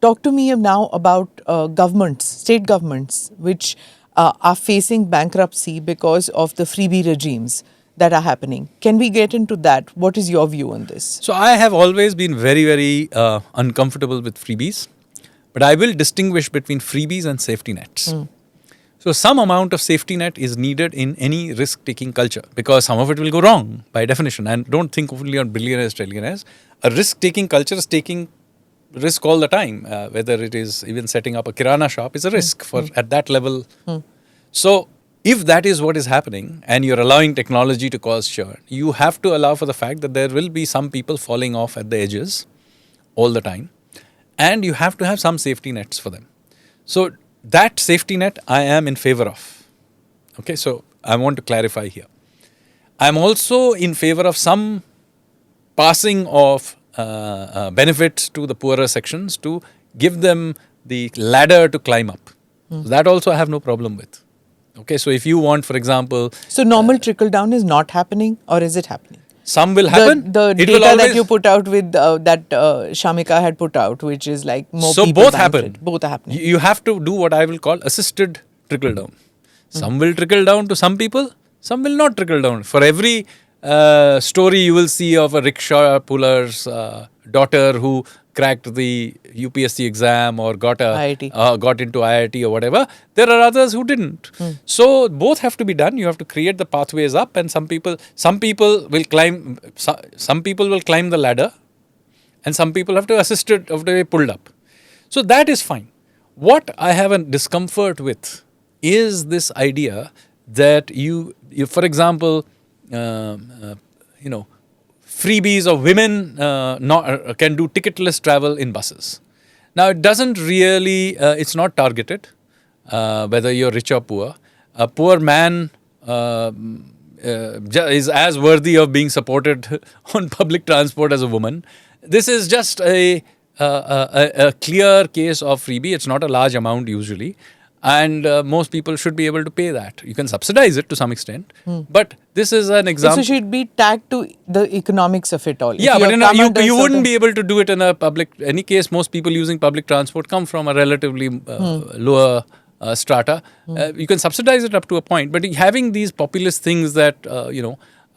Talk to me now about governments, state governments, which are facing bankruptcy because of the freebie regimes that are happening. Can we get into that? What is your view on this? So I have always been very, very uncomfortable with freebies, but I will distinguish between freebies and safety nets. So some amount of safety net is needed in any risk-taking culture because some of it will go wrong by definition. And don't think only on billionaires, trillionaires. A risk-taking culture is taking risk all the time. Whether it is even setting up a kirana shop is a risk for at that level. So if that is what is happening and you're allowing technology to cause churn, you have to allow for the fact that there will be some people falling off at the edges all the time. And you have to have some safety nets for them. So that safety net I am in favor of. Okay, so I want to clarify here. I'm also in favor of some passing of benefits to the poorer sections to give them the ladder to climb up. So that also I have no problem with. Okay, so if you want, for example... So normal trickle down is not happening, or is it happening? Some will happen. The data that you put out with that Shamika had put out, which is like more so people both benefit. happen. Both are happening. You have to do what I will call assisted trickle down. Some will trickle down to some people. Some will not trickle down. For every story you will see of a rickshaw puller's daughter who cracked the UPSC exam or got into IIT or whatever, there are others who didn't. So both have to be done. You have to create the pathways up, and some people will climb. Some people will climb the ladder, and some people have to assist it of the way pulled up. So that is fine. What I have a discomfort with is this idea that you for example, freebies of women can do ticketless travel in buses. Now, it doesn't really, it's not targeted, whether you're rich or poor. A poor man is as worthy of being supported on public transport as a woman. This is just a clear case of freebie. It's not a large amount usually. And most people should be able to pay that. You can subsidize it to some extent. But this is an example. So should be tagged to the economics of it all. Yeah, but you wouldn't be able to do it in any case. Most people using public transport come from a relatively lower strata. You can subsidize it up to a point. But having these populist things that,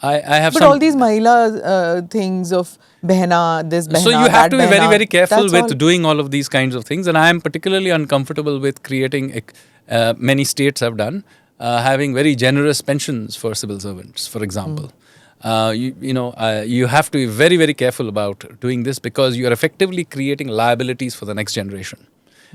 I have But all these Mahila things of Behna, this Behna, so you have to be very, very careful with all. doing all of these kinds of things. And I am particularly uncomfortable with creating, many states have done, having very generous pensions for civil servants, for example. You have to be very, very careful about doing this because you are effectively creating liabilities for the next generation.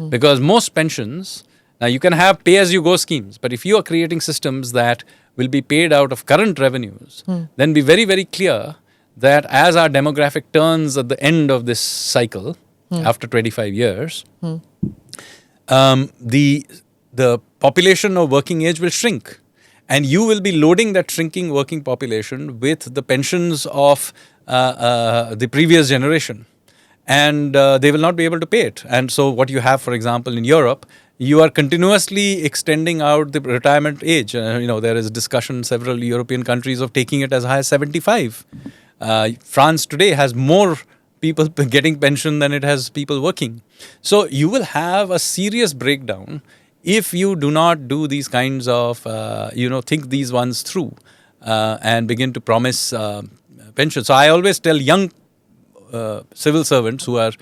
Because most pensions, now you can have pay-as-you-go schemes, but if you are creating systems that will be paid out of current revenues, then be very, very clear that as our demographic turns at the end of this cycle, after 25 years, the population of working age will shrink. And you will be loading that shrinking working population with the pensions of the previous generation. And they will not be able to pay it. And so what you have, for example, in Europe, you are continuously extending out the retirement age. There is discussion in several European countries of taking it as high as 75. France today has more people getting pension than it has people working. So you will have a serious breakdown if you do not do these kinds of, think these ones through and begin to promise pension. So I always tell young civil servants who are,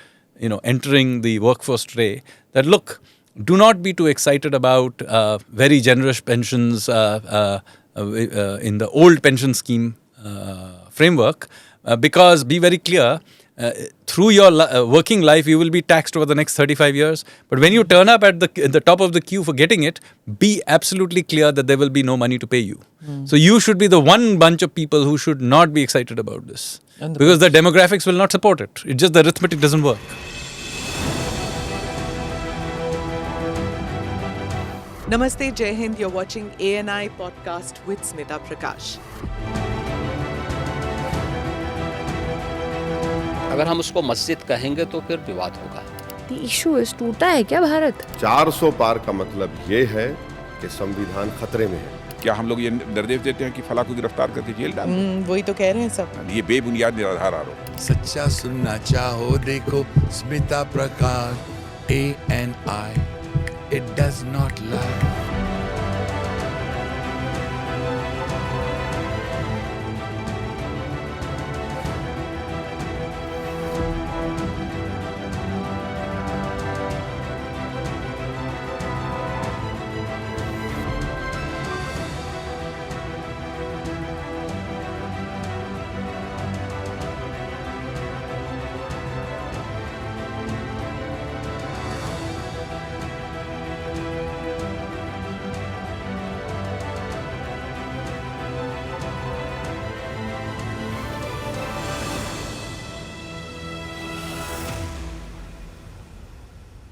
entering the workforce today that, look, do not be too excited about very generous pensions in the old pension scheme framework because be very clear, through your working life, you will be taxed over the next 35 years. But when you turn up at the top of the queue for getting it, be absolutely clear that there will be no money to pay you. So you should be the one bunch of people who should not be excited about this because the demographics will not support it. It's just the arithmetic doesn't work. Namaste, Jai Hind. You're watching ANI podcast with Smita Prakash. अगर हम उसको मस्जिद कहेंगे तो फिर विवाद होगा। The issue is टूटा है क्या भारत? 400 पार का मतलब ये है कि संविधान खतरे में है। क्या हम लोग ये निर्देश देते हैं कि फला को गिरफ्तार करके जेल डाल दें? वही तो कह रहे हैं सब। ये बेबुनियाद निराधार आरोप। सच्चा सुनना चाहो देखो स्मिता प्रकाश ANI. It does not lie.